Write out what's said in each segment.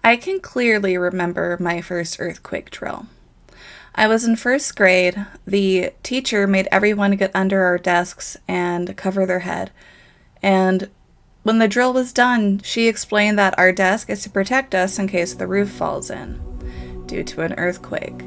I can clearly remember my first earthquake drill. I was in first grade. The teacher made everyone get under our desks and cover their head. And when the drill was done, she explained that our desk is to protect us in case the roof falls in due to an earthquake.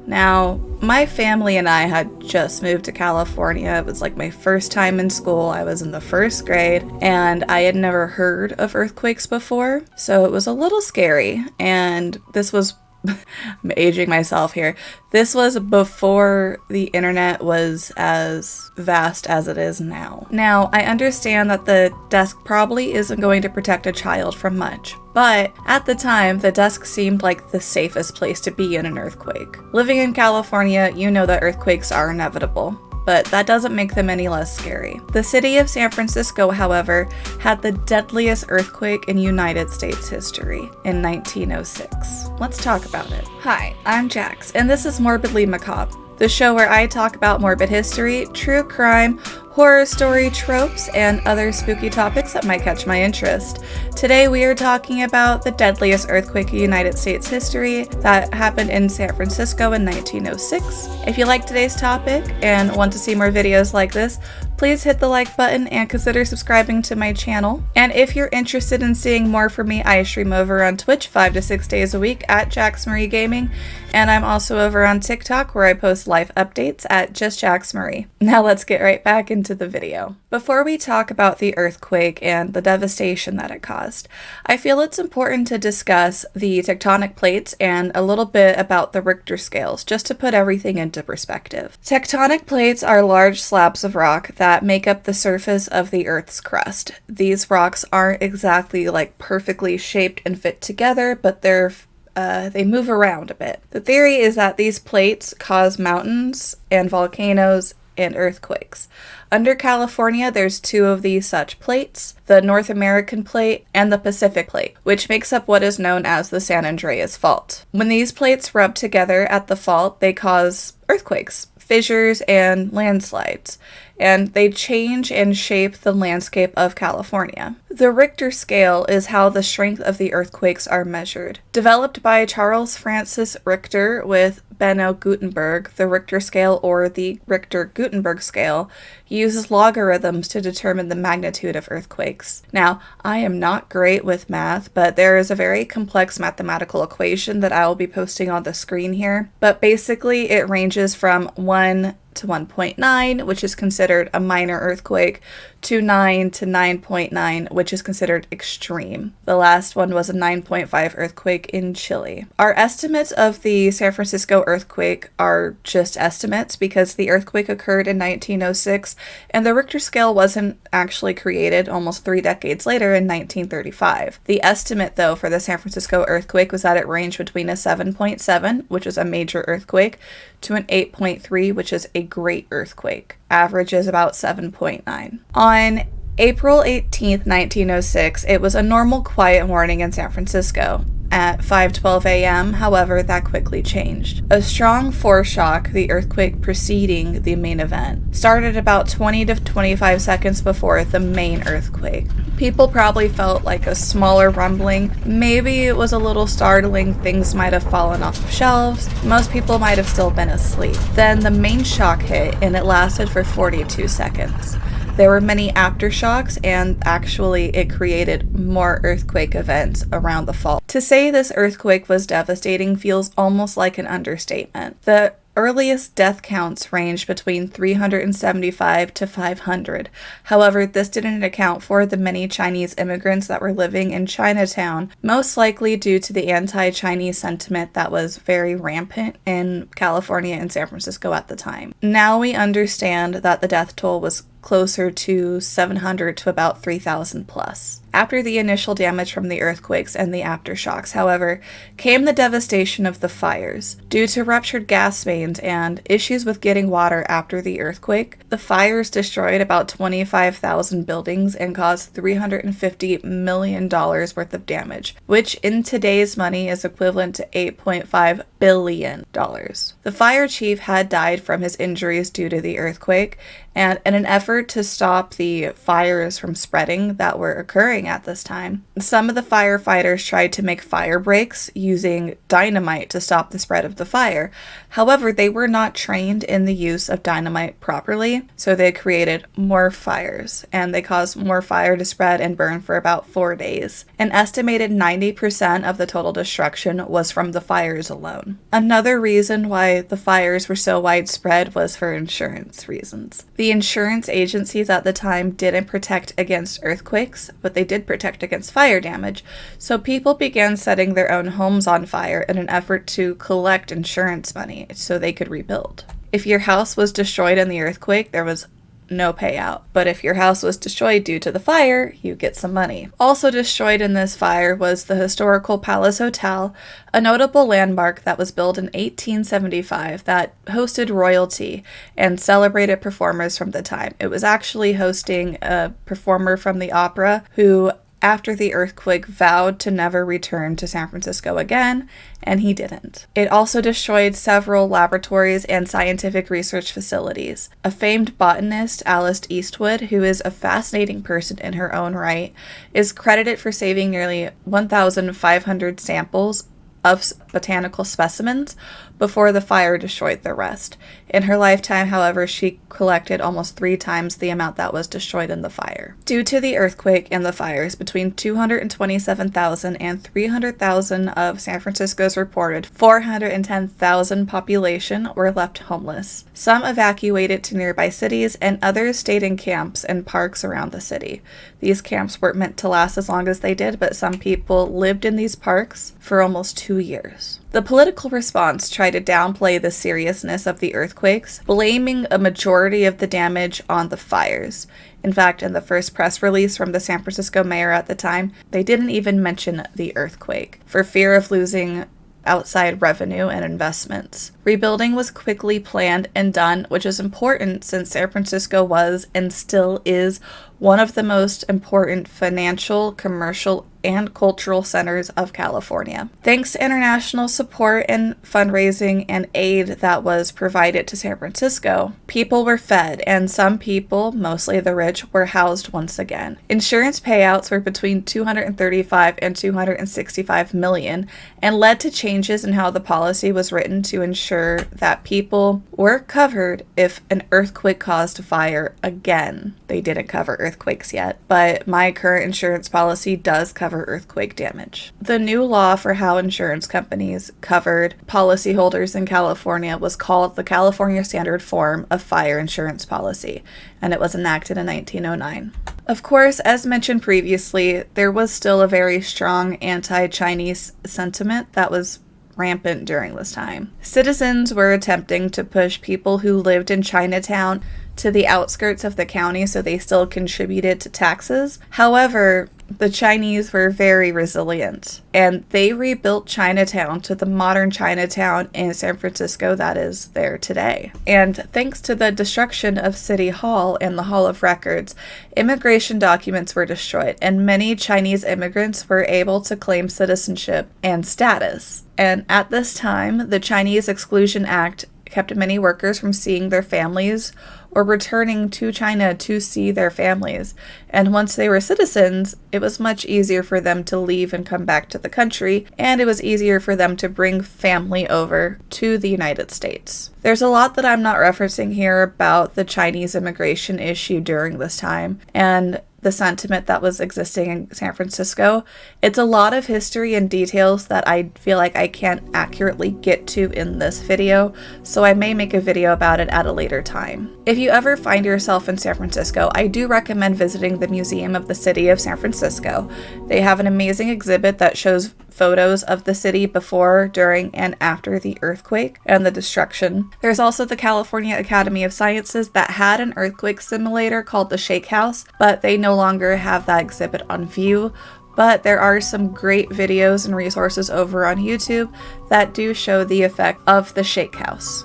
Now, my family and I had just moved to California. It was like my first time in school. I was in the first grade, and I had never heard of earthquakes before, so it was a little scary. And this was I'm aging myself here. This was before the internet was as vast as it is now. Now, I understand that the desk probably isn't going to protect a child from much, but at the time, the desk seemed like the safest place to be in an earthquake. Living in California, you know that earthquakes are inevitable, but that doesn't make them any less scary. The city of San Francisco, however, had the deadliest earthquake in United States history in 1906. Let's talk about it. Hi, I'm Jax, and this is Morbidly Macabre, the show where I talk about morbid history, true crime, horror story tropes, and other spooky topics that might catch my interest. Today we are talking about the deadliest earthquake in United States history that happened in San Francisco in 1906. If you like today's topic and want to see more videos like this, please hit the like button and consider subscribing to my channel. And if you're interested in seeing more from me, I stream over on Twitch 5 to 6 days a week at Jax Marie Gaming, and I'm also over on TikTok where I post live updates at Just Jax Marie. Now let's get right back into the video. Before we talk about the earthquake and the devastation that it caused, I feel it's important to discuss the tectonic plates and a little bit about the Richter scales, just to put everything into perspective. Tectonic plates are large slabs of rock that make up the surface of the Earth's crust. These rocks aren't exactly like perfectly shaped and fit together, but they move around a bit. The theory is that these plates cause mountains and volcanoes and earthquakes. Under California, there's two of these such plates, the North American plate and the Pacific plate, which makes up what is known as the San Andreas Fault. When these plates rub together at the fault, they cause earthquakes, fissures, and landslides, and they change and shape the landscape of California. The Richter scale is how the strength of the earthquakes are measured. Developed by Charles Francis Richter with Benno Gutenberg, the Richter scale, or the Richter-Gutenberg scale, uses logarithms to determine the magnitude of earthquakes. Now, I am not great with math, but there is a very complex mathematical equation that I will be posting on the screen here. But basically, it ranges from 1 to 1.9, which is considered a minor earthquake, to 9 to 9.9, which is considered extreme. The last one was a 9.5 earthquake in Chile. Our estimates of the San Francisco earthquake are just estimates because the earthquake occurred in 1906 and the Richter scale wasn't actually created almost 3 decades later in 1935. The estimate, though, for the San Francisco earthquake was that it ranged between a 7.7, which is a major earthquake, to an 8.3, which is a great earthquake. Average is about 7.9. On April 18th, 1906, it was a normal quiet morning in San Francisco. At 5:12 a.m., however, that quickly changed. A strong foreshock, the earthquake preceding the main event, started about 20 to 25 seconds before the main earthquake. People probably felt like a smaller rumbling. Maybe it was a little startling, things might have fallen off of shelves. Most people might have still been asleep. Then the main shock hit, and it lasted for 42 seconds. There were many aftershocks, and actually it created more earthquake events around the fault. To say this earthquake was devastating feels almost like an understatement. The earliest death counts ranged between 375 to 500. However, this didn't account for the many Chinese immigrants that were living in Chinatown, most likely due to the anti-Chinese sentiment that was very rampant in California and San Francisco at the time. Now we understand that the death toll was closer to 700 to about 3,000 plus. After the initial damage from the earthquakes and the aftershocks, however, came the devastation of the fires. Due to ruptured gas mains and issues with getting water after the earthquake, the fires destroyed about 25,000 buildings and caused $350 million worth of damage, which in today's money is equivalent to $8.5 billion. The fire chief had died from his injuries due to the earthquake, and in an effort to stop the fires from spreading that were occurring occurring at this time. Some of the firefighters tried to make fire breaks using dynamite to stop the spread of the fire. However, they were not trained in the use of dynamite properly, so they created more fires, and they caused more fire to spread and burn for about 4 days. An estimated 90% of the total destruction was from the fires alone. Another reason why the fires were so widespread was for insurance reasons. The insurance agencies at the time didn't protect against earthquakes, but they did protect against fire damage, so people began setting their own homes on fire in an effort to collect insurance money so they could rebuild. If your house was destroyed in the earthquake, there was no payout. But if your house was destroyed due to the fire, you get some money. Also destroyed in this fire was the historical Palace Hotel, a notable landmark that was built in 1875 that hosted royalty and celebrated performers from the time. It was actually hosting a performer from the opera who, after the earthquake, vowed to never return to San Francisco again, and he didn't. It also destroyed several laboratories and scientific research facilities. A famed botanist, Alice Eastwood, who is a fascinating person in her own right, is credited for saving nearly 1,500 samples of botanical specimens before the fire destroyed the rest. In her lifetime, however, she collected almost 3 times the amount that was destroyed in the fire. Due to the earthquake and the fires, between 227,000 and 300,000 of San Francisco's reported 410,000 population were left homeless. Some evacuated to nearby cities, and others stayed in camps and parks around the city. These camps weren't meant to last as long as they did, but some people lived in these parks for almost 2 years. The political response tried to downplay the seriousness of the earthquakes, blaming a majority of the damage on the fires. In fact, in the first press release from the San Francisco mayor at the time, they didn't even mention the earthquake, for fear of losing outside revenue and investments. Rebuilding was quickly planned and done, which is important since San Francisco was and still is one of the most important financial, commercial, and cultural centers of California. Thanks to international support and fundraising and aid that was provided to San Francisco, people were fed, and some people, mostly the rich, were housed once again. Insurance payouts were between $235 and $265 million and led to changes in how the policy was written to ensure that people were covered if an earthquake caused fire again. They didn't cover earthquakes yet, but my current insurance policy does cover earthquake damage. The new law for how insurance companies covered policyholders in California was called the California Standard Form of Fire Insurance Policy, and it was enacted in 1909. Of course, as mentioned previously, there was still a very strong anti-Chinese sentiment that was rampant during this time. Citizens were attempting to push people who lived in Chinatown to the outskirts of the county so they still contributed to taxes. However, the Chinese were very resilient, and they rebuilt Chinatown to the modern Chinatown in San Francisco that is there today. And thanks to the destruction of City Hall and the Hall of Records, immigration documents were destroyed, and many Chinese immigrants were able to claim citizenship and status. And at this time, the Chinese Exclusion Act kept many workers from seeing their families or returning to China to see their families. And once they were citizens, it was much easier for them to leave and come back to the country, and it was easier for them to bring family over to the United States. There's a lot that I'm not referencing here about the Chinese immigration issue during this time, and the sentiment that was existing in San Francisco. It's a lot of history and details that I feel like I can't accurately get to in this video, so I may make a video about it at a later time. If you ever find yourself in San Francisco, I do recommend visiting the Museum of the City of San Francisco. They have an amazing exhibit that shows photos of the city before, during, and after the earthquake and the destruction. There's also the California Academy of Sciences that had an earthquake simulator called the Shake House, but they no longer have that exhibit on view. But there are some great videos and resources over on YouTube that do show the effect of the Shake House.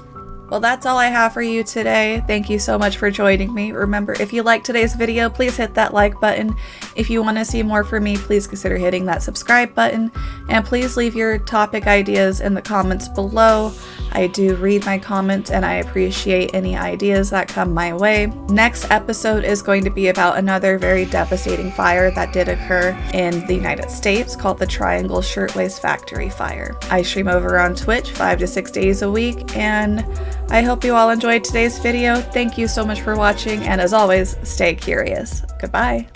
Well, that's all I have for you today. Thank you so much for joining me. Remember, if you liked today's video, please hit that like button. If you want to see more from me, please consider hitting that subscribe button, and please leave your topic ideas in the comments below. I do read my comments and I appreciate any ideas that come my way. Next episode is going to be about another very devastating fire that did occur in the United States called the Triangle Shirtwaist Factory Fire. I stream over on Twitch 5 to 6 days a week, and I hope you all enjoyed today's video. Thank you so much for watching, and as always, stay curious. Goodbye.